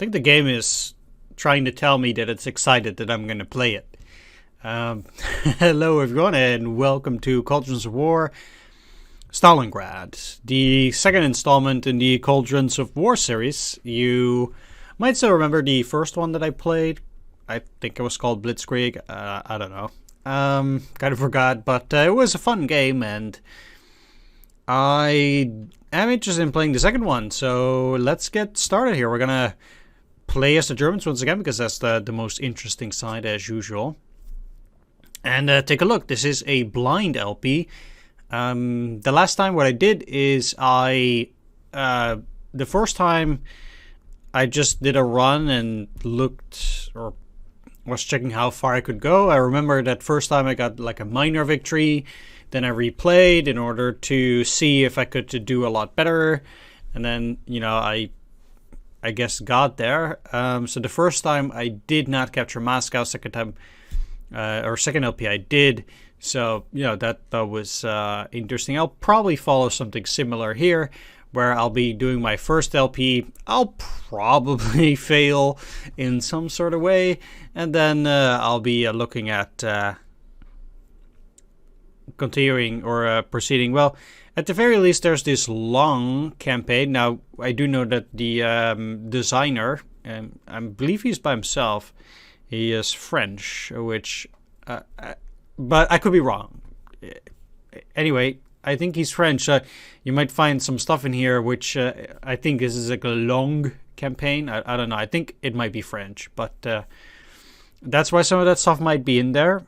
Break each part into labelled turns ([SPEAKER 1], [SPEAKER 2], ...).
[SPEAKER 1] think the game is trying to tell me that it's excited that I'm going to play it. Hello everyone and welcome to Cauldrons of War Stalingrad, the second installment in the Cauldrons of War series. You might still remember the first one that I played. I think it was called Blitzkrieg. I don't know. Kind of forgot, but it was a fun game and I am interested in playing the second one. So let's get started here. We're going to play as the Germans once again because that's the most interesting side as usual. And take a look. This is a blind LP. The last time what I did is the first time I just did a run and looked or was checking how far I could go. I remember that first time I got like a minor victory. Then I replayed in order to see if I could do a lot better. And then, I guess got there. So the first time I did not capture Moscow. Second time, or second LP I did. So, that was interesting. I'll probably follow something similar here where I'll be doing my first LP. I'll probably fail in some sort of way. And then I'll be looking at continuing or proceeding. Well, at the very least, there's this long campaign. Now, I do know that the designer, I believe he's by himself. He is French, which, but I could be wrong. Anyway, I think he's French. You might find some stuff in here, which I think this is like a long campaign. I don't know. I think it might be French, but that's why some of that stuff might be in there.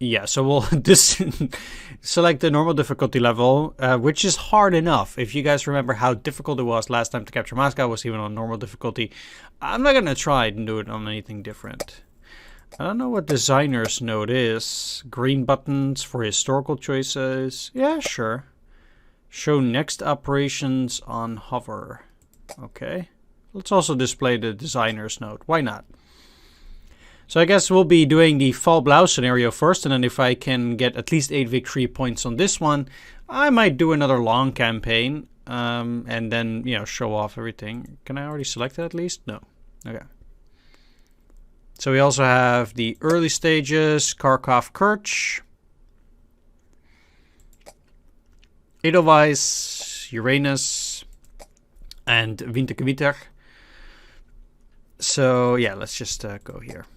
[SPEAKER 1] Yeah, so we'll select the normal difficulty level, which is hard enough. If you guys remember how difficult it was last time to capture Moscow, was even on normal difficulty. I'm not going to try and do it on anything different. I don't know what designer's note is. Green buttons for historical choices. Yeah, sure. Show next operations on hover. Okay. Let's also display the designer's note. Why not? So I guess we'll be doing the Blau scenario first, and then if I can get at least 8 victory points on this one, I might do another long campaign, and then, show off everything. Can I already select that at least? No. Okay. So we also have the early stages, Kharkov, Kerch, Edelweiss, Uranus, and Wintergewitter. So yeah, let's just go here.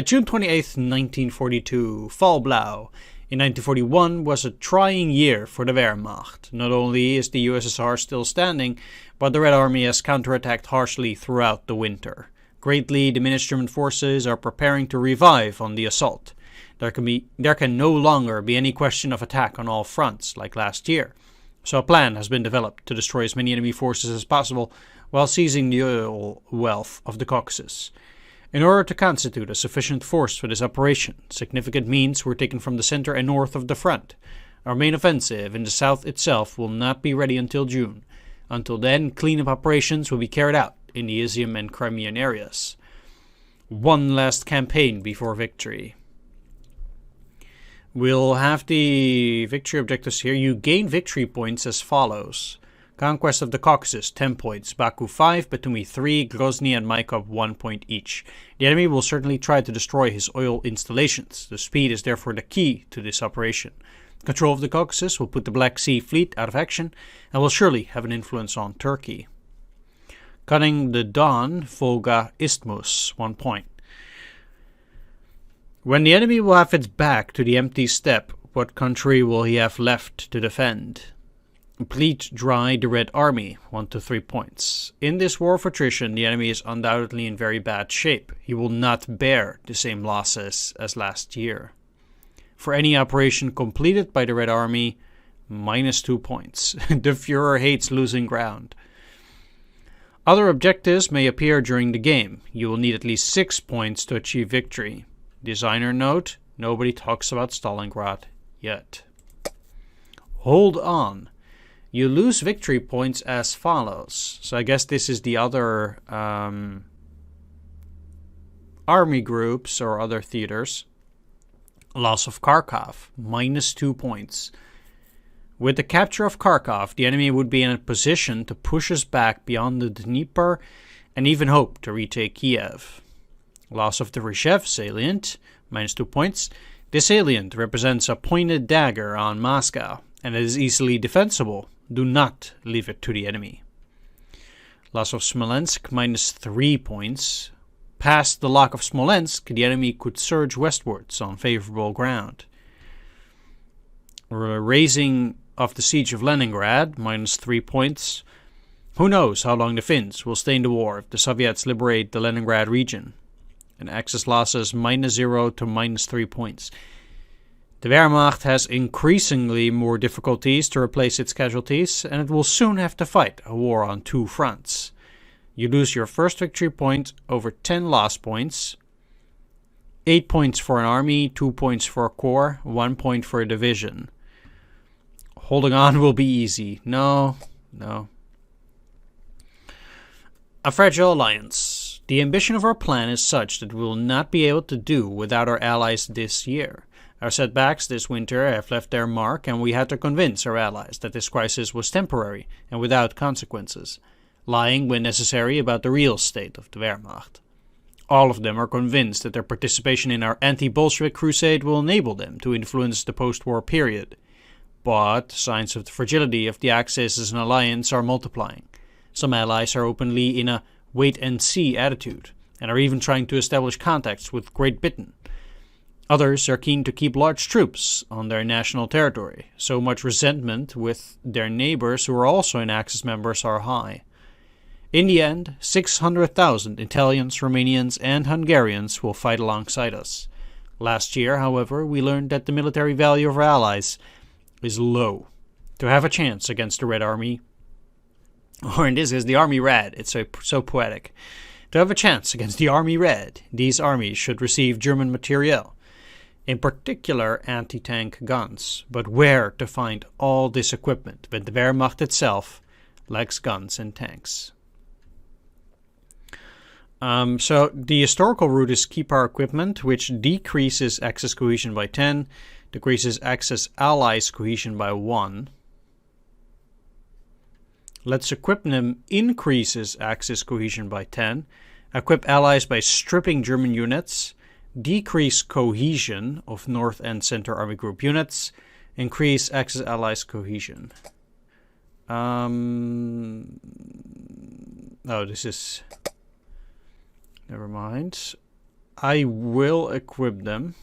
[SPEAKER 1] June 28th, 1942, Blau. In 1941 was a trying year for the Wehrmacht. Not only is the USSR still standing, but the Red Army has counterattacked harshly throughout the winter. Greatly diminished German forces are preparing to revive on the assault. There can no longer be any question of attack on all fronts like last year. So a plan has been developed to destroy as many enemy forces as possible while seizing the oil wealth of the Caucasus. In order to constitute a sufficient force for this operation, significant means were taken from the center and north of the front. Our main offensive in the south itself will not be ready until June. Until then, cleanup operations will be carried out in the Izium and Crimean areas. One last campaign before victory. We'll have the victory objectives here. You gain victory points as follows. Conquest of the Caucasus, 10 points. Baku 5, Batumi 3, Grozny and Maikop 1 point each. The enemy will certainly try to destroy his oil installations. The speed is therefore the key to this operation. Control of the Caucasus will put the Black Sea Fleet out of action and will surely have an influence on Turkey. Cutting the Don, Volga Isthmus, 1 point. When the enemy will have its back to the empty steppe, what country will he have left to defend? Bleed dry the Red Army, 1 to 3 points. In this war of attrition, the enemy is undoubtedly in very bad shape. He will not bear the same losses as last year. For any operation completed by the Red Army, minus 2 points. The Führer hates losing ground. Other objectives may appear during the game. You will need at least 6 points to achieve victory. Designer note, nobody talks about Stalingrad yet. Hold on. You lose victory points as follows. So I guess this is the other army groups or other theaters. Loss of Kharkov, minus 2 points. With the capture of Kharkov, the enemy would be in a position to push us back beyond the Dnieper and even hope to retake Kiev. Loss of the Rizhev salient, -2 points. This salient represents a pointed dagger on Moscow, and it is easily defensible. Do not leave it to the enemy. Loss of Smolensk, -3 points. Past the lock of Smolensk, the enemy could surge westwards on favorable ground. Raising of the siege of Leningrad, -3 points. Who knows how long the Finns will stay in the war if the Soviets liberate the Leningrad region. And Axis losses -0 to -3 points. The Wehrmacht has increasingly more difficulties to replace its casualties, and it will soon have to fight a war on 2 fronts. You lose your first victory point over 10 loss points. 8 points for an army, 2 points for a corps, 1 point for a division. Holding on will be easy. No. A fragile alliance. The ambition of our plan is such that we will not be able to do without our allies this year. Our setbacks this winter have left their mark, and we had to convince our allies that this crisis was temporary and without consequences, lying when necessary about the real state of the Wehrmacht. All of them are convinced that their participation in our anti-Bolshevik crusade will enable them to influence the post-war period. But signs of the fragility of the Axis as an alliance are multiplying. Some allies are openly in a wait-and-see attitude, and are even trying to establish contacts with Great Britain. Others are keen to keep large troops on their national territory. So much resentment with their neighbors who are also in Axis members are high. In the end, 600,000 Italians, Romanians, and Hungarians will fight alongside us. Last year, however, we learned that the military value of our allies is low. To have a chance against the Red Army, or in this case the Army Red, it's so poetic. To have a chance against the Army Red, these armies should receive German materiel, in particular anti-tank guns. But where to find all this equipment when the Wehrmacht itself lacks guns and tanks? So the historical route is keep our equipment, which decreases Axis cohesion by 10, decreases Axis allies cohesion by 1. Let's equip them increases Axis cohesion by 10, equip allies by stripping German units, decrease cohesion of North and Center Army Group units, increase Axis allies cohesion. This is... Never mind. I will equip them.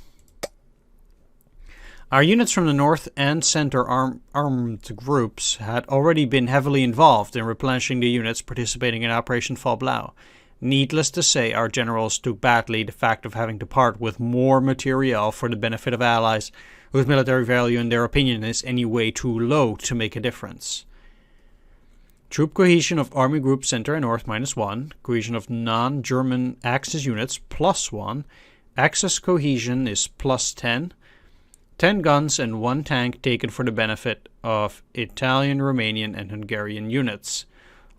[SPEAKER 1] Our units from the North and Center armed groups had already been heavily involved in replenishing the units participating in Operation Fall Blau. Needless to say, our generals took badly the fact of having to part with more material for the benefit of allies whose military value in their opinion is anyway too low to make a difference. Troop cohesion of Army Group Center and North -1, cohesion of non-German Axis units +1, Axis cohesion is +10, 10 guns and 1 tank taken for the benefit of Italian, Romanian and Hungarian units.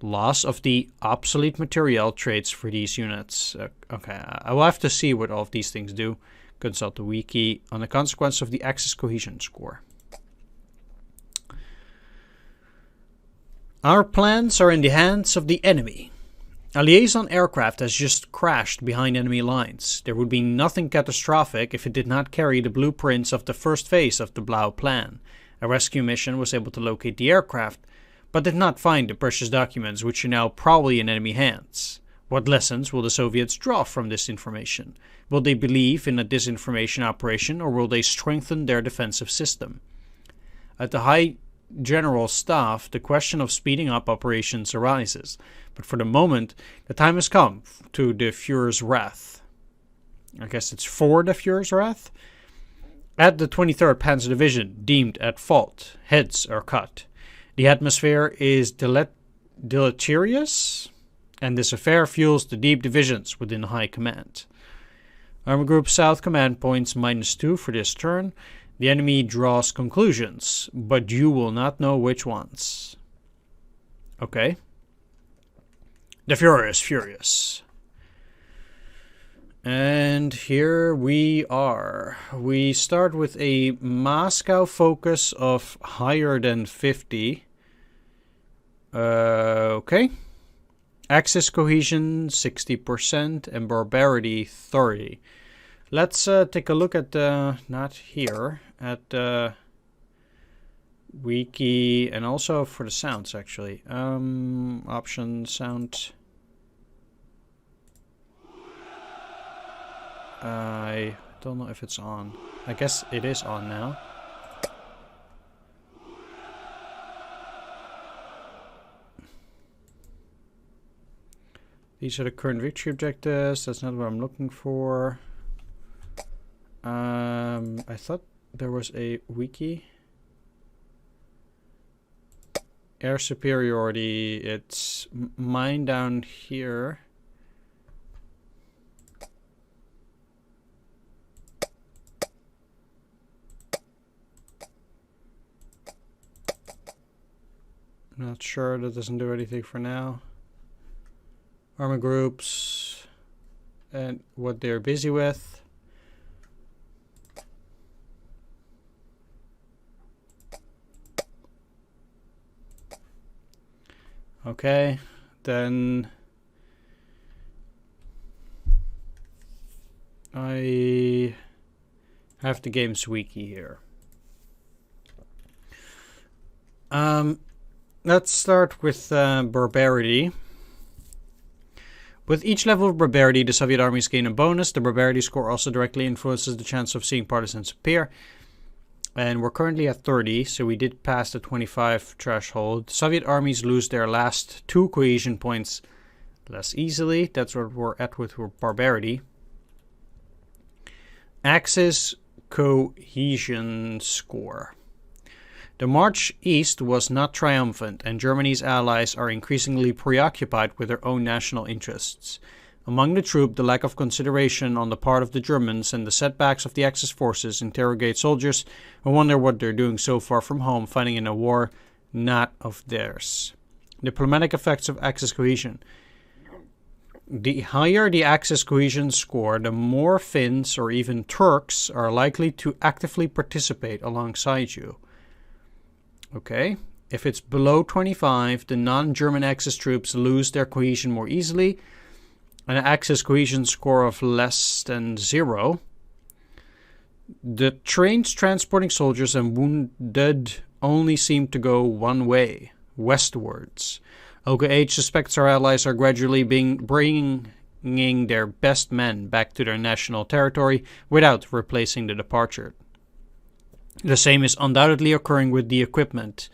[SPEAKER 1] Loss of the obsolete material traits for these units. Okay, I will have to see what all of these things do. Consult the wiki on the consequence of the Axis cohesion score. Our plans are in the hands of the enemy. A liaison aircraft has just crashed behind enemy lines. There would be nothing catastrophic if it did not carry the blueprints of the first phase of the Blau plan. A rescue mission was able to locate the aircraft, but did not find the precious documents which are now probably in enemy hands. What lessons will the Soviets draw from this information? Will they believe in a disinformation operation, or will they strengthen their defensive system? At the High General Staff, the question of speeding up operations arises, but for the moment, the time has come to the Führer's wrath. I guess it's for the Führer's wrath? At the 23rd Panzer Division, deemed at fault, heads are cut. The atmosphere is deleterious, and this affair fuels the deep divisions within High Command. Army Group South Command points -2 for this turn. The enemy draws conclusions, but you will not know which ones. Okay. The Führer is furious. And here we are. We start with a Moscow focus of higher than 50. Okay. Axis cohesion 60% and barbarity 30. Let's take a look at not here, at wiki and also for the sounds actually. Option sound. I don't know if it's on. I guess it is on now. These are the current victory objectives. That's not what I'm looking for. I thought there was a wiki. Air superiority. It's mine down here. Not sure, that doesn't do anything for now. Armor groups and what they're busy with. Okay, then I have the game's wiki here. Let's start with barbarity. With each level of barbarity, the Soviet armies gain a bonus. The barbarity score also directly influences the chance of seeing partisans appear. And we're currently at 30, so we did pass the 25 threshold. Soviet armies lose their last 2 cohesion points less easily. That's what we're at with barbarity. Axis cohesion score. The march east was not triumphant, and Germany's allies are increasingly preoccupied with their own national interests. Among the troops, the lack of consideration on the part of the Germans and the setbacks of the Axis forces interrogate soldiers who wonder what they're doing so far from home, fighting in a war not of theirs. Diplomatic effects of Axis cohesion. The higher the Axis cohesion score, the more Finns or even Turks are likely to actively participate alongside you. Okay, if it's below 25, the non-German Axis troops lose their cohesion more easily. An Axis cohesion score of less than 0. The trains transporting soldiers and wounded only seem to go one way, westwards. OKH suspects our allies are gradually bringing their best men back to their national territory without replacing the departure. The same is undoubtedly occurring with the equipment.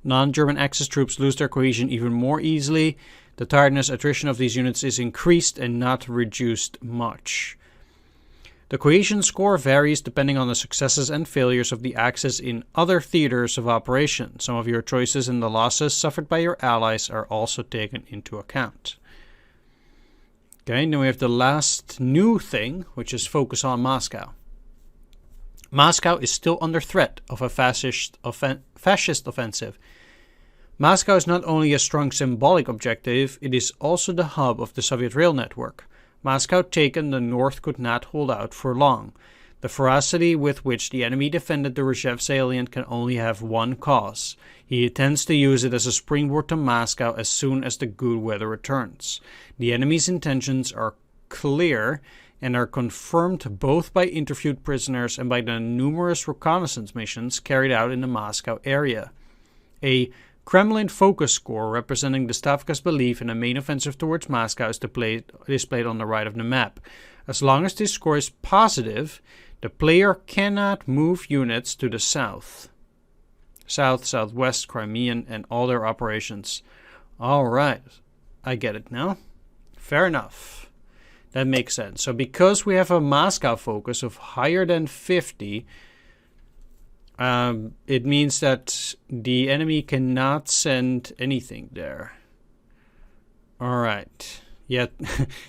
[SPEAKER 1] Non-German Axis troops lose their cohesion even more easily. The tiredness attrition of these units is increased and not reduced much. The cohesion score varies depending on the successes and failures of the Axis in other theaters of operation. Some of your choices and the losses suffered by your allies are also taken into account. Okay, now we have the last new thing, which is focus on Moscow. Moscow is still under threat of a fascist offensive. Moscow is not only a strong symbolic objective, it is also the hub of the Soviet rail network. Moscow taken, the North could not hold out for long. The ferocity with which the enemy defended the Rzhev salient can only have one cause. He intends to use it as a springboard to Moscow as soon as the good weather returns. The enemy's intentions are clear and are confirmed both by interviewed prisoners and by the numerous reconnaissance missions carried out in the Moscow area. A Kremlin focus score representing the Stavka's belief in a main offensive towards Moscow is displayed on the right of the map. As long as this score is positive, the player cannot move units to the south, southwest, Crimean, and all their operations. Alright, I get it now. Fair enough. That makes sense. So because we have a Moscow focus of higher than 50, it means that the enemy cannot send anything there. Alright. Yet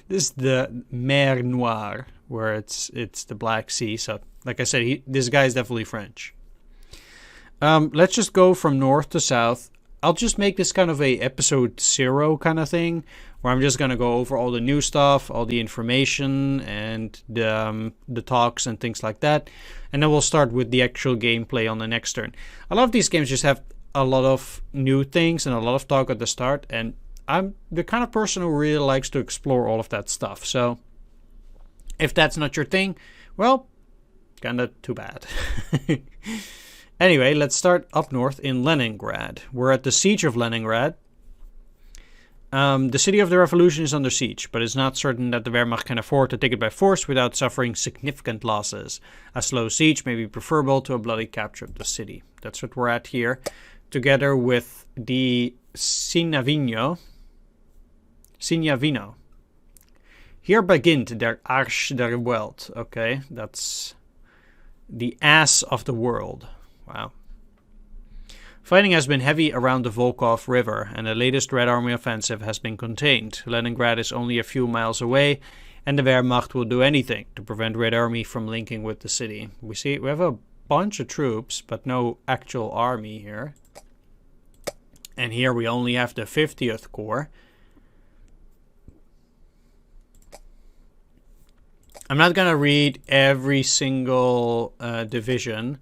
[SPEAKER 1] this is the Mer Noire, where it's the Black Sea. So like I said, this guy is definitely French. Let's just go from north to south. I'll just make this kind of a episode 0 kind of thing, where I'm just going to go over all the new stuff, all the information, and the talks and things like that. And then we'll start with the actual gameplay on the next turn. A lot of these games just have a lot of new things and a lot of talk at the start, and I'm the kind of person who really likes to explore all of that stuff. So if that's not your thing, well, kinda too bad. Anyway, let's start up north in Leningrad. We're at the siege of Leningrad. The city of the revolution is under siege, but it's not certain that the Wehrmacht can afford to take it by force without suffering significant losses. A slow siege may be preferable to a bloody capture of the city. That's what we're at here, together with the Signavino. Hier beginnt der Arsch der Welt. Okay, that's the ass of the world. Wow. Fighting has been heavy around the Volkhov River, and the latest Red Army offensive has been contained. Leningrad is only a few miles away, and the Wehrmacht will do anything to prevent Red Army from linking with the city. We have a bunch of troops, but no actual army here. And here we only have the 50th Corps. I'm not going to read every single division.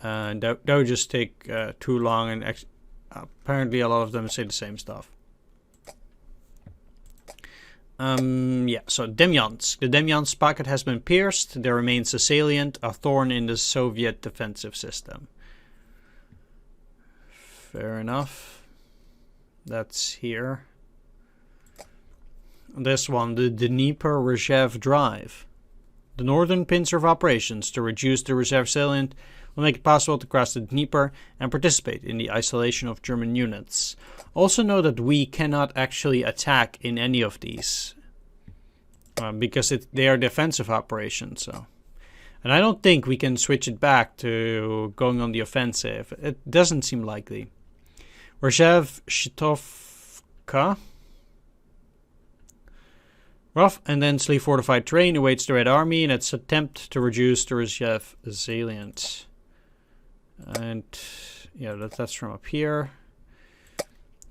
[SPEAKER 1] That would just take too long, and apparently a lot of them say the same stuff. Yeah, so Demyansk. The Demyansk pocket has been pierced. There remains a salient, a thorn in the Soviet defensive system. Fair enough. That's here. This one, the Dnieper Reserve Drive. The northern pincer of operations to reduce the reserve salient will make it possible to cross the Dnieper and participate in the isolation of German units. Also know that we cannot actually attack in any of these because they are defensive operations. So, and I don't think we can switch it back to going on the offensive. It doesn't seem likely. Reserve Shitovka. Rough and densely fortified terrain awaits the Red Army in its attempt to reduce the reserve salient. And yeah, that's from up here.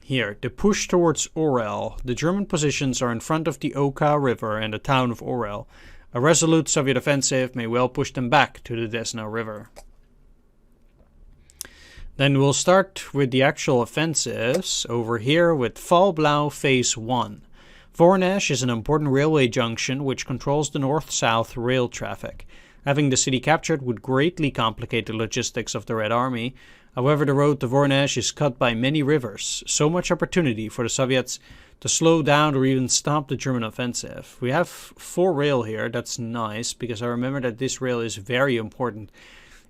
[SPEAKER 1] Here, the push towards Orel. The German positions are in front of the Oka River and the town of Orel. A resolute Soviet offensive may well push them back to the Desna River. Then we'll start with the actual offensives over here with Blau Phase 1. Voronezh is an important railway junction which controls the north-south rail traffic. Having the city captured would greatly complicate the logistics of the Red Army. However, the road to Voronezh is cut by many rivers, so much opportunity for the Soviets to slow down or even stop the German offensive. We have 4 rail here, that's nice, because I remember that this rail is very important.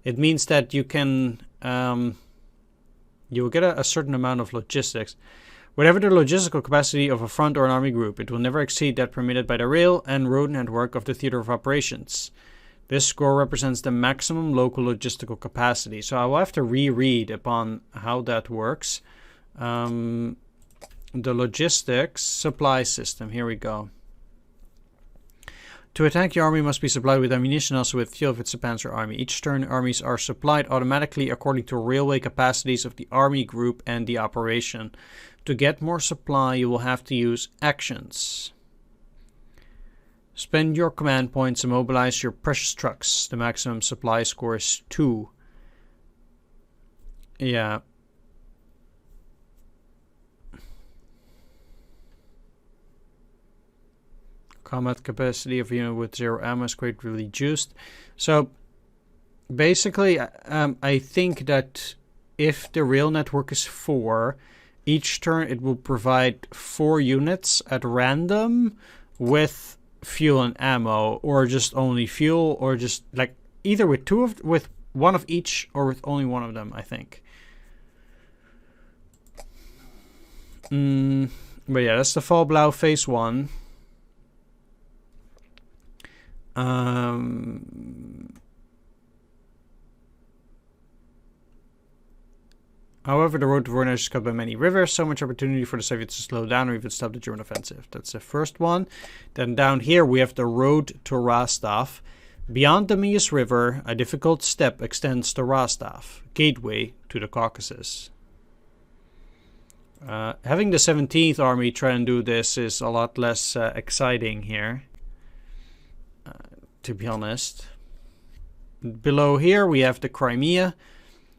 [SPEAKER 1] It means that you can you will get a certain amount of logistics. Whatever the logistical capacity of a front or an army group, it will never exceed that permitted by the rail and road network of the theater of operations. This score represents the maximum local logistical capacity. So I will have to reread upon how that works. The logistics supply system. Here we go. To attack, the army must be supplied with ammunition, also with fuel if it's a panzer army. Each turn, armies are supplied automatically according to railway capacities of the army group and the operation. To get more supply, you will have to use actions. Spend your command points and mobilize your precious trucks. The maximum supply score is 2. Yeah. Combat capacity of a unit with 0 ammo is greatly reduced. So, basically, I think that if the rail network is 4, each turn it will provide 4 units at random with fuel and ammo, or just only fuel, or just like either with with one of each, or with only one of them, I think. But yeah, that's the Blau Phase 1. However, the road to Voronezh is cut by many rivers, so much opportunity for the Soviets to slow down or even stop the German offensive. That's the first one. Then down here we have the road to Rastaf. Beyond the Mias River, a difficult steppe extends to Rastaf, gateway to the Caucasus. Having the 17th Army try and do this is a lot less exciting here, to be honest. Below here we have the Crimea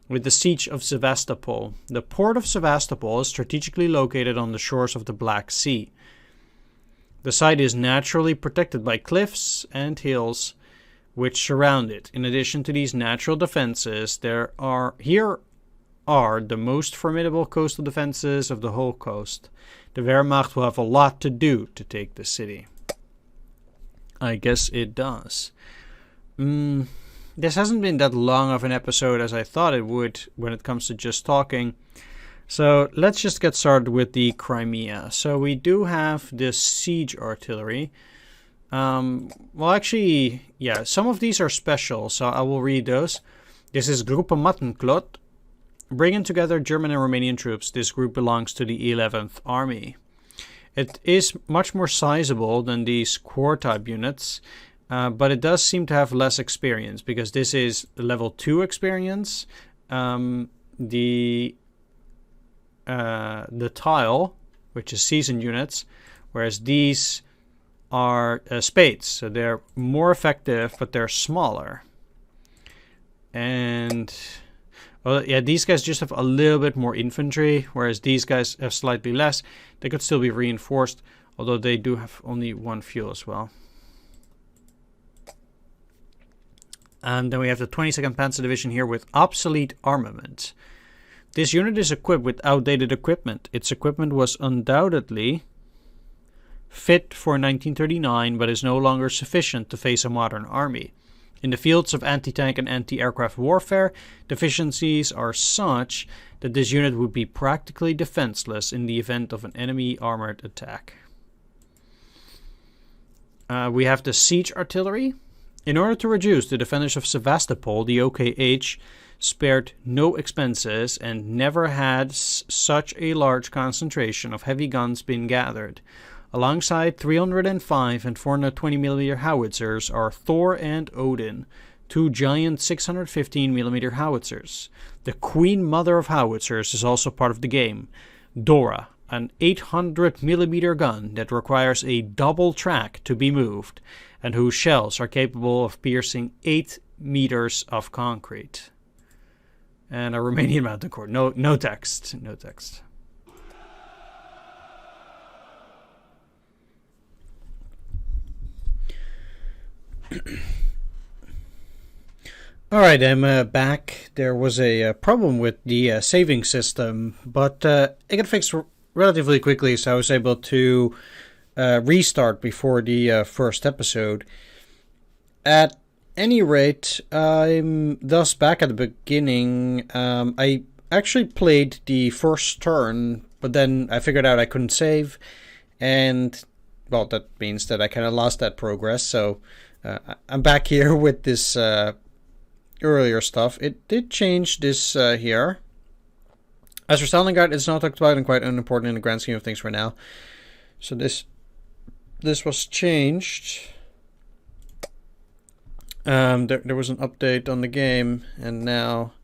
[SPEAKER 1] with the siege of Sevastopol. The port of Sevastopol is strategically located on the shores of the Black Sea. The site is naturally protected by cliffs and hills which surround it. In addition to these natural defenses, here are the most formidable coastal defenses of the whole coast. The Wehrmacht will have a lot to do to take the city. I guess it does. This hasn't been that long of an episode as I thought it would when it comes to just talking. So let's just get started with the Crimea. So we do have this siege artillery. Well, actually, yeah, some of these are special, so I will read those. This is Gruppe Mattenklot. Bringing together German and Romanian troops, this group belongs to the 11th Army. It is much more sizable than these corps-type units, but it does seem to have less experience, because this is level 2 experience. The tile, which is seasoned units, whereas these are spades, so they're more effective, but they're smaller. And well, yeah, these guys just have a little bit more infantry, whereas these guys have slightly less. They could still be reinforced, although they do have only 1 fuel as well. And then we have the 22nd Panzer Division here with obsolete armament. This unit is equipped with outdated equipment. Its equipment was undoubtedly fit for 1939, but is no longer sufficient to face a modern army. In the fields of anti-tank and anti-aircraft warfare, deficiencies are such that this unit would be practically defenseless in the event of an enemy armored attack. We have the siege artillery. In order to reduce the defenders of Sevastopol, the OKH spared no expenses and never had such a large concentration of heavy guns been gathered. Alongside 305 and 420mm howitzers are Thor and Odin, 2 giant 615mm howitzers. The Queen Mother of Howitzers is also part of the game. Dora, an 800mm gun that requires a double track to be moved, and whose shells are capable of piercing 8 meters of concrete. And a Romanian mountain corps. No text. No text. Alright, I'm back. There was a problem with the saving system, but it got fixed relatively quickly, so I was able to restart before the first episode. At any rate, I'm thus back at the beginning. I actually played the first turn, but then I figured out I couldn't save, and well, that means that I kind of lost that progress, so I'm back here with this earlier stuff. It did change this here. As for Stalingrad, it's not talked about and quite unimportant in the grand scheme of things for now. So this was changed. There was an update on the game, and now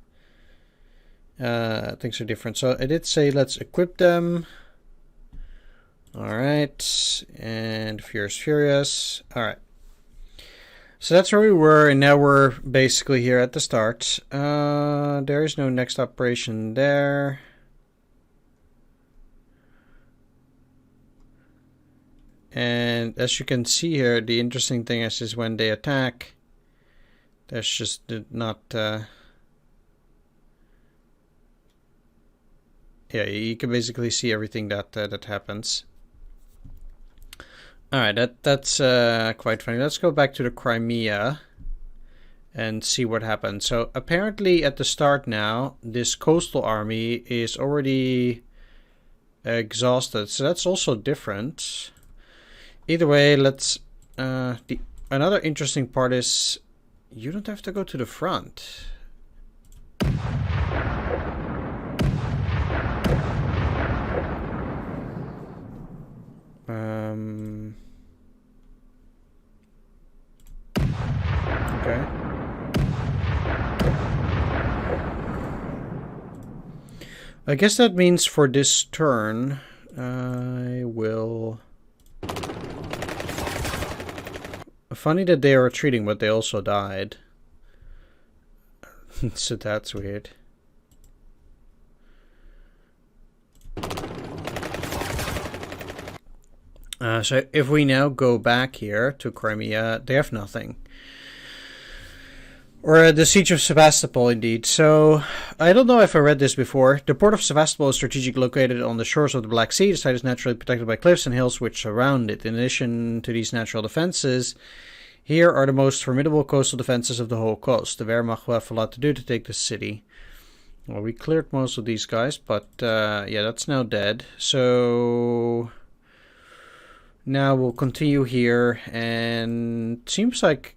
[SPEAKER 1] things are different. So I did say let's equip them. Alright, and Furious. Alright. So that's where we were, and now we're basically here at the start. There is no next operation there. And as you can see here, the interesting thing is when they attack, that's just not... yeah, you can basically see everything that happens. Alright, that's quite funny. Let's go back to the Crimea and see what happens. So apparently at the start now, this coastal army is already exhausted. So that's also different. Either way, let's... another interesting part is you don't have to go to the front. Okay. I guess that means for this turn, I will... Funny that they are retreating, but they also died. So that's weird. So if we now go back here to Crimea, they have nothing. Or the Siege of Sevastopol, indeed. So, I don't know if I read this before. The port of Sevastopol is strategically located on the shores of the Black Sea. The site is naturally protected by cliffs and hills which surround it. In addition to these natural defenses, here are the most formidable coastal defenses of the whole coast. The Wehrmacht will have a lot to do to take the city. Well, we cleared most of these guys, but yeah, that's now dead. So... now we'll continue here, and it seems like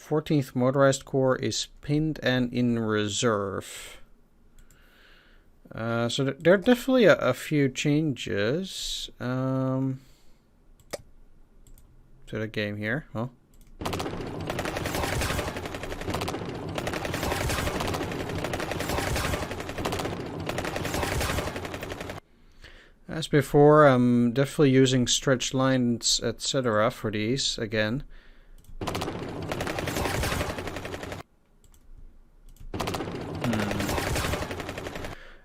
[SPEAKER 1] 14th Motorized Corps is pinned and in reserve. So there are definitely a few changes to the game here. Oh. As before, I'm definitely using stretched lines, etc. for these again.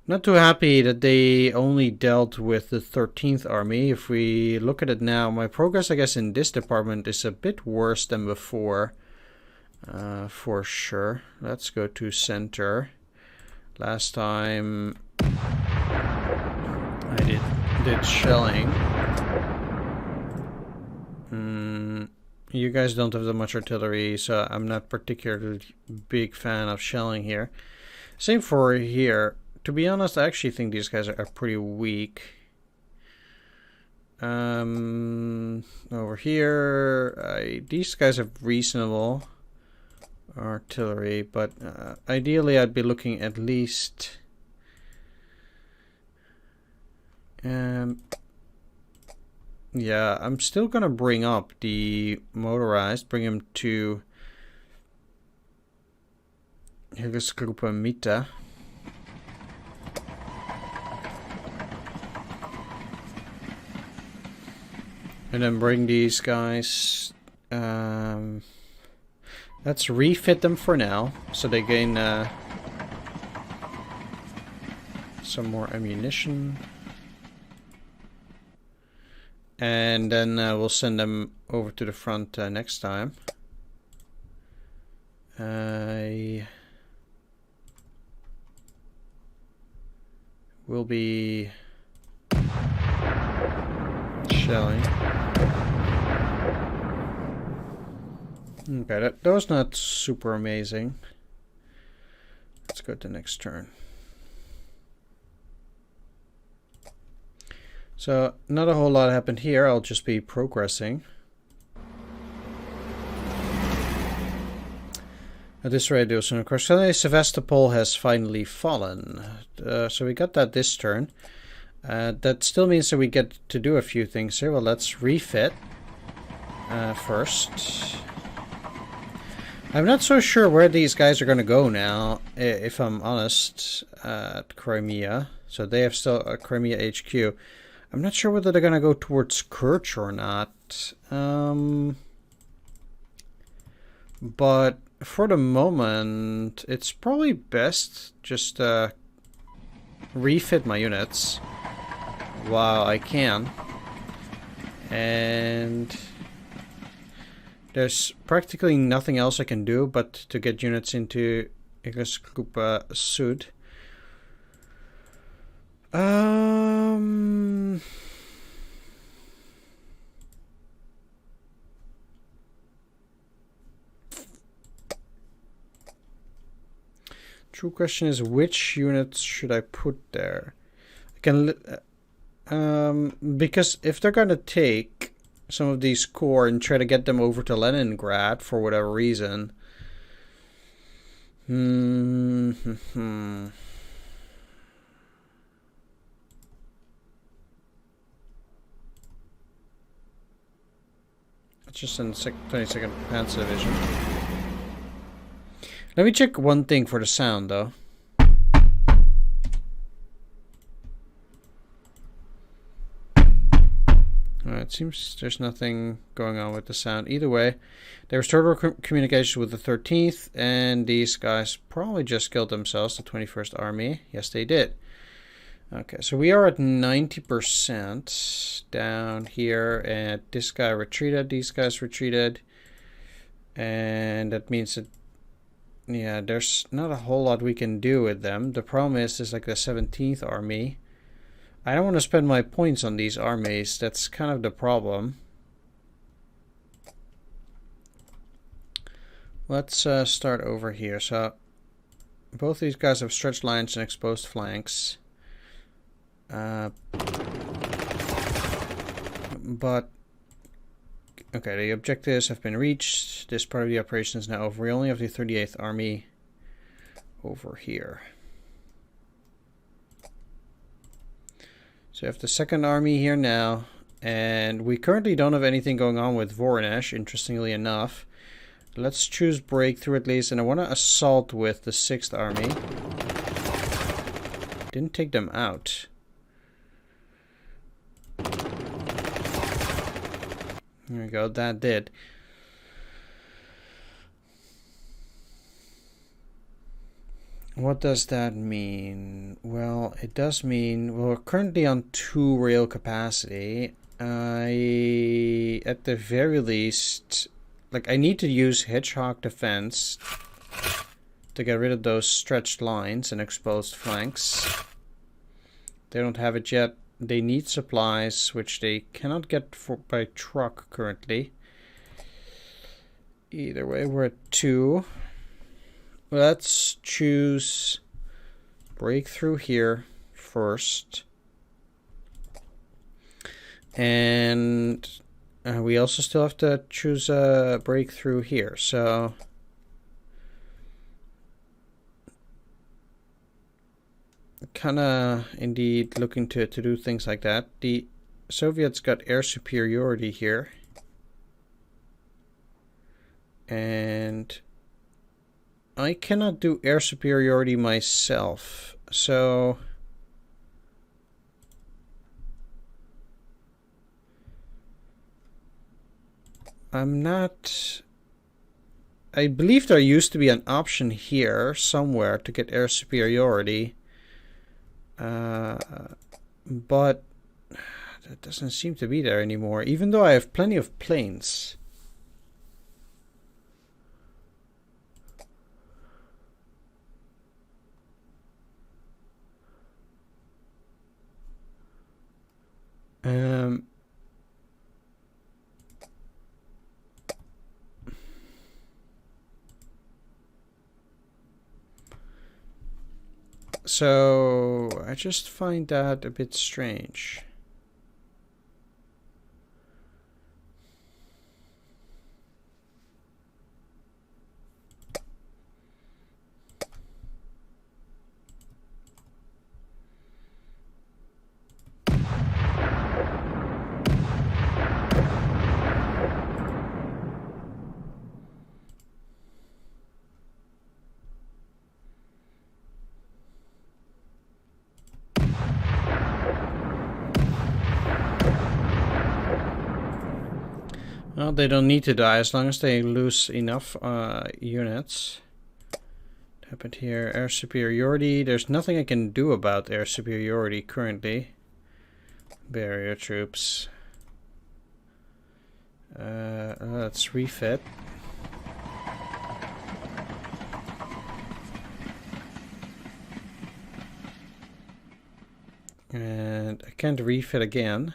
[SPEAKER 1] Not too happy that they only dealt with the 13th Army. If we look at it now, my progress, I guess, in this department is a bit worse than before. For sure. Let's go to center. Last time I did shelling. You guys don't have that much artillery, so I'm not particularly big fan of shelling here. Same for here. To be honest, I actually think these guys are pretty weak. Over here, these guys have reasonable artillery, but ideally I'd be looking at least... yeah, I'm still gonna bring up the motorized, bring him to Hilgesgruppe Mitte. And then bring these guys. Let's refit them for now, so they gain some more ammunition. And then we'll send them over to the front next time. We'll be shelling. Okay, that was not super amazing. Let's go to the next turn. So, not a whole lot happened here. I'll just be progressing. At this rate, so of course, Sevastopol has finally fallen. So we got that this turn. That still means that we get to do a few things here. Well, let's refit first. I'm not so sure where these guys are going to go now, if I'm honest, at Crimea. So they have still a Crimea HQ. I'm not sure whether they're going to go towards Kerch or not. But for the moment, it's probably best just refit my units while I can. And there's practically nothing else I can do but to get units into Hilgesgruppe Süd. True question is, which units should I put there? I can, because if they're gonna take some of these corps and try to get them over to Leningrad for whatever reason. It's just in 22nd Panzer Division. Let me check one thing for the sound, though. it seems there's nothing going on with the sound. Either way, they restored our communication with the 13th, and these guys probably just killed themselves, the 21st Army. Yes, they did. Okay, so we are at 90% down here, and this guy retreated, these guys retreated, and that means that, yeah, there's not a whole lot we can do with them. The problem is, there's like the 17th Army. I don't want to spend my points on these armies, that's kind of the problem. Let's start over here. So, both these guys have stretched lines and exposed flanks. But okay, the objectives have been reached. This part of the operation is now over. We only have the 38th Army over here. So we have the 2nd Army here now, and we currently don't have anything going on with Voronezh, interestingly enough. Let's choose breakthrough at least, and I want to assault with the 6th Army. Didn't take them out. There we go, that did. What does that mean? Well, it does mean we're currently on 2 rail capacity. At the very least, like, I need to use Hedgehog defense to get rid of those stretched lines and exposed flanks. They don't have it yet. They need supplies, which they cannot get by truck currently. Either way, we're at 2. Let's choose breakthrough here first. And we also still have to choose a breakthrough here. So kind of indeed looking to do things like that. The Soviets got air superiority here, and I cannot do air superiority myself, so I'm not... I believe there used to be an option here somewhere to get air superiority. But that doesn't seem to be there anymore, even though I have plenty of planes. So I just find that a bit strange. Well, they don't need to die as long as they lose enough units. What happened here? Air superiority. There's nothing I can do about air superiority currently. Barrier troops. Let's refit. And I can't refit again.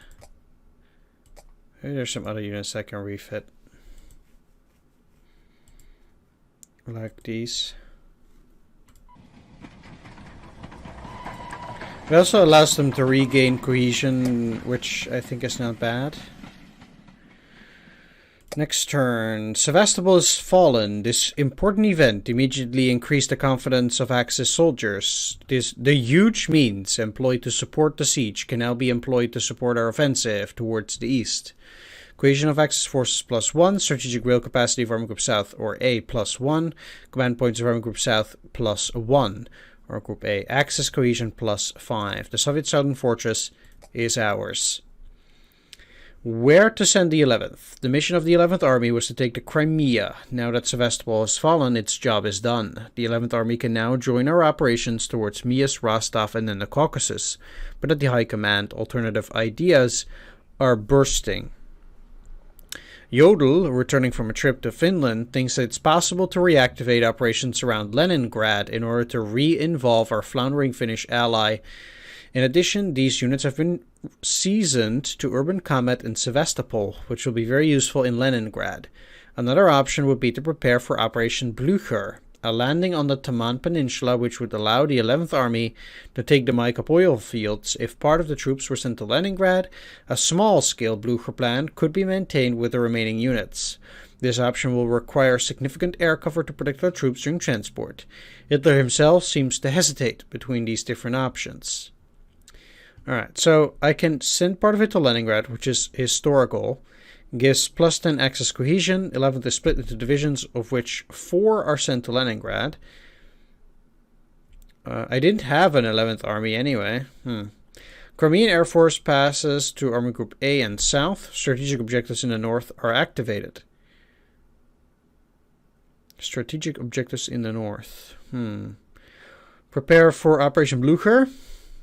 [SPEAKER 1] Maybe there's some other units I can refit. Like these. It also allows them to regain cohesion, which I think is not bad. Next turn. Sevastopol has fallen. This important event immediately increased the confidence of Axis soldiers. The huge means employed to support the siege can now be employed to support our offensive towards the east. Cohesion of Axis forces +1, strategic rail capacity of Army Group South or A +1, command points of Army Group South +1, or Group A. Axis cohesion +5. The Soviet Southern Fortress is ours. Where to send the 11th? The mission of the 11th Army was to take the Crimea. Now that Sevastopol has fallen, its job is done. The 11th Army can now join our operations towards Mias, Rastaf, and then the Caucasus. But at the High Command, alternative ideas are bursting. Yodel, returning from a trip to Finland, thinks that it's possible to reactivate operations around Leningrad in order to re-involve our floundering Finnish ally. In addition, these units have been seasoned to urban combat in Sevastopol, which will be very useful in Leningrad. Another option would be to prepare for Operation Blucher, a landing on the Taman Peninsula which would allow the 11th Army to take the Maikop oil fields. If part of the troops were sent to Leningrad, a small-scale Blucher plan could be maintained with the remaining units. This option will require significant air cover to protect our troops during transport. Hitler himself seems to hesitate between these different options. Alright, so I can send part of it to Leningrad, which is historical. Gives plus 10 Axis cohesion. 11th is split into divisions, of which 4 are sent to Leningrad. I didn't have an 11th Army anyway. Crimean Air Force passes to Army Group A and South. Strategic objectives in the north are activated. Strategic objectives in the north. Prepare for Operation Blucher.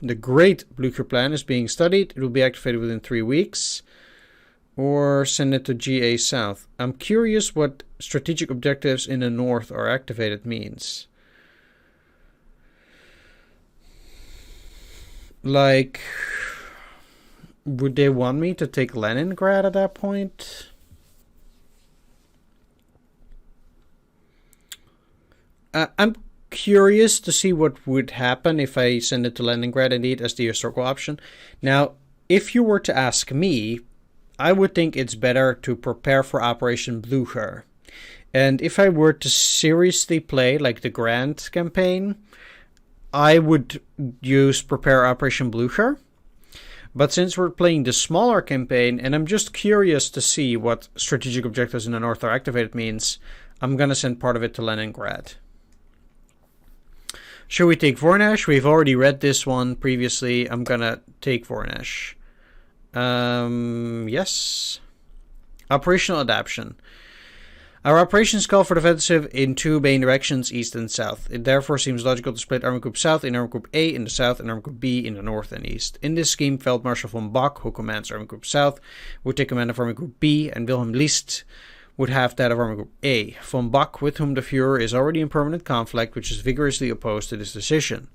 [SPEAKER 1] The Great Blucher Plan is being studied. It will be activated within 3 weeks. Or send it to GA South. I'm curious what strategic objectives in the north are activated means. Like, would they want me to take Leningrad at that point? I'm curious to see what would happen if I send it to Leningrad indeed as the historical option. Now, if you were to ask me, I would think it's better to prepare for Operation Blucher. And if I were to seriously play like the Grand campaign, I would use prepare Operation Blucher. But since we're playing the smaller campaign, and I'm just curious to see what strategic objectives in the north are activated means, I'm going to send part of it to Leningrad. Should we take Vornash? We've already read this one previously. I'm going to take Vornash. Yes. Operational adaptation. Our operations call for defensive in 2 main directions, east and south. It therefore seems logical to split Army Group South in Army Group A in the south and Army Group B in the north and east. In this scheme, Feldmarshal von Bock, who commands Army Group South, would take command of Army Group B, and Wilhelm List would have that of Army Group A. Von Bock, with whom the Führer is already in permanent conflict, which is vigorously opposed to this decision.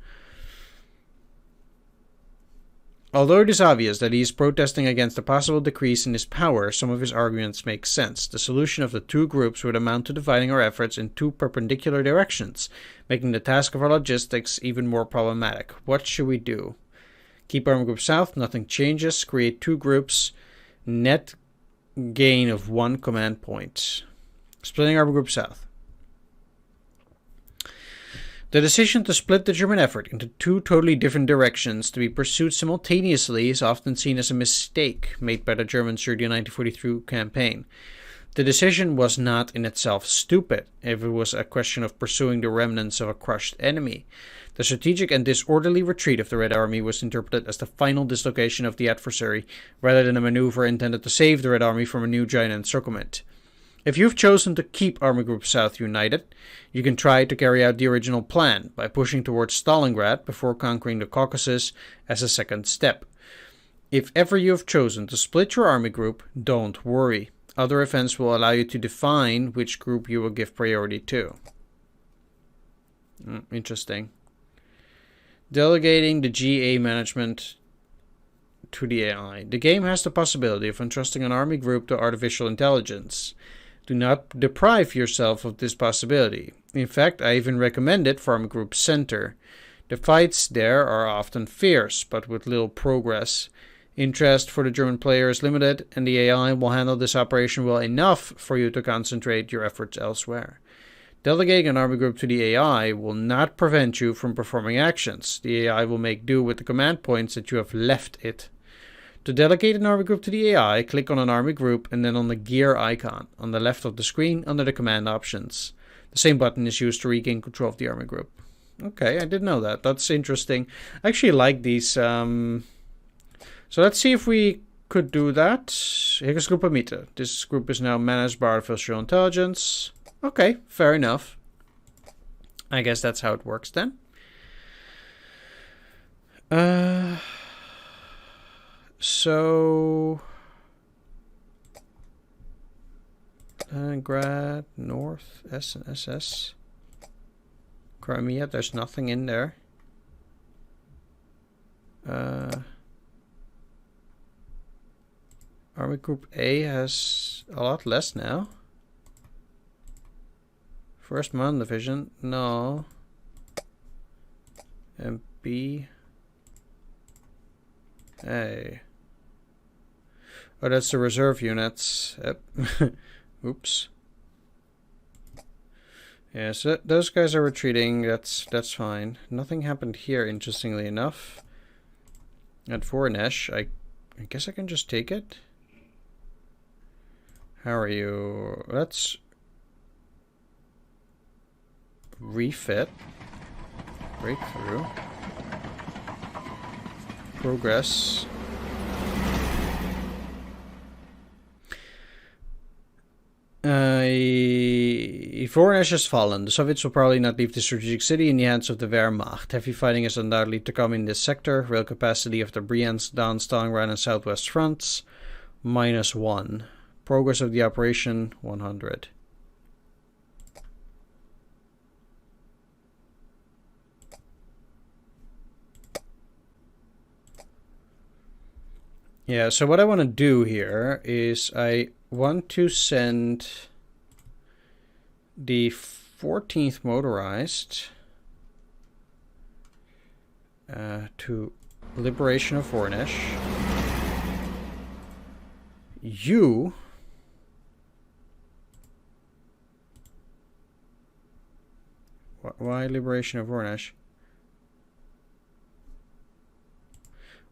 [SPEAKER 1] Although it is obvious that he is protesting against a possible decrease in his power, some of his arguments make sense. The solution of the 2 groups would amount to dividing our efforts in 2 perpendicular directions, making the task of our logistics even more problematic. What should we do? Keep Army Group South, nothing changes. Create 2 groups, net gain of 1 command point. Splitting Army Group South. The decision to split the German effort into 2 totally different directions to be pursued simultaneously is often seen as a mistake made by the Germans during the 1943 campaign. The decision was not in itself stupid, if it was a question of pursuing the remnants of a crushed enemy. The strategic and disorderly retreat of the Red Army was interpreted as the final dislocation of the adversary, rather than a maneuver intended to save the Red Army from a new giant encirclement. If you've chosen to keep Army Group South united, you can try to carry out the original plan by pushing towards Stalingrad before conquering the Caucasus as a second step. If ever you have chosen to split your army group, don't worry. Other events will allow you to define which group you will give priority to. Interesting. Delegating the GA management to the AI. The game has the possibility of entrusting an army group to artificial intelligence. Do not deprive yourself of this possibility. In fact, I even recommend it for Army Group Center. The fights there are often fierce, but with little progress. Interest for the German player is limited, and the AI will handle this operation well enough for you to concentrate your efforts elsewhere. Delegating an army group to the AI will not prevent you from performing actions. The AI will make do with the command points that you have left it. To delegate an army group to the AI, click on an army group and then on the gear icon on the left of the screen under the command options. The same button is used to regain control of the army group. Okay, I didn't know that. That's interesting. I actually like these. So let's see if we could do that. Hegersgruppe Mitte. This group is now managed by artificial intelligence. Okay, fair enough. I guess that's how it works then. So Leningrad, North, S and SS. Crimea, there's nothing in there. Army Group A has a lot less now. First Mountain Division, no. And B. Hey. Oh, that's the reserve units. Yep. Oops. Yeah, so those guys are retreating. That's fine. Nothing happened here, interestingly enough. At Voronezh, I guess I can just take it. How are you? Let's refit. Breakthrough. Progress. Voronezh has fallen. The Soviets will probably not leave the strategic city in the hands of the Wehrmacht. Heavy fighting is undoubtedly to come in this sector. Rail capacity of the Bryansk, Don, Stalingrad, and Southwest fronts, -1. Progress of the operation, 100. Yeah, so what I want to do here is I want to send the 14th motorized to Liberation of Voronezh. You why Liberation of Voronezh?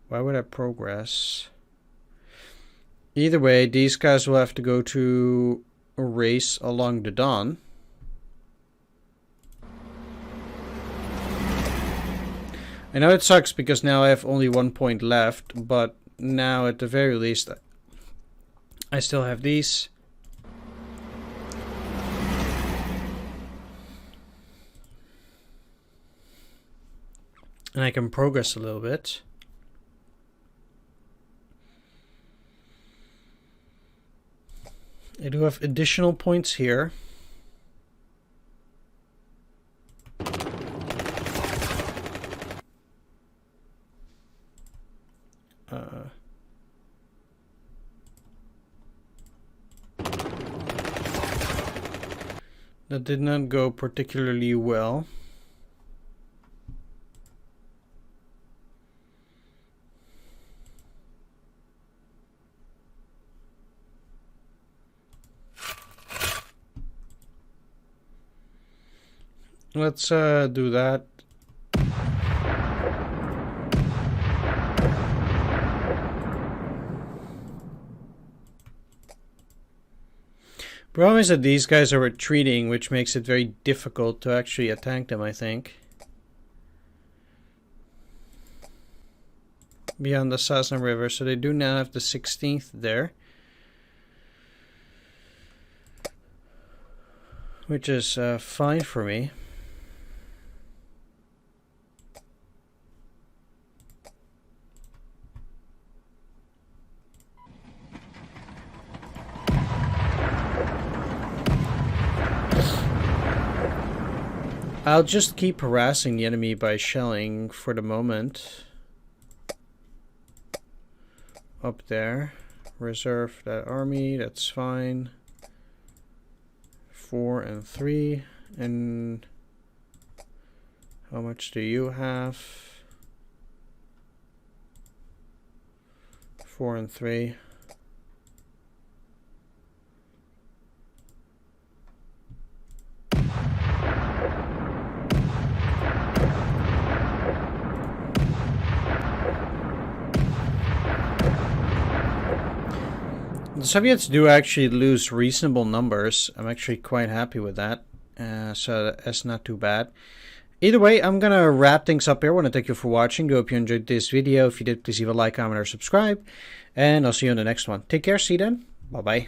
[SPEAKER 1] Why would I progress? Either way, these guys will have to go to a race along the Don. I know it sucks because now I have only 1 point left, but now at the very least I still have these. And I can progress a little bit. I do have additional points here. That did not go particularly well. Let's do that. Problem is that these guys are retreating, which makes it very difficult to actually attack them, I think. Beyond the Sasna River, so they do now have the 16th there. Which is fine for me. I'll just keep harassing the enemy by shelling for the moment. Up there. Reserve that army, that's fine. 4 and 3. And how much do you have? 4 and 3. The Soviets do actually lose reasonable numbers. I'm actually quite happy with that. So that's not too bad. Either way, I'm gonna wrap things up here. I want to thank you for watching. I hope you enjoyed this video. If you did, please leave a like, comment, or subscribe. And I'll see you on the next one. Take care. See you then. Bye-bye.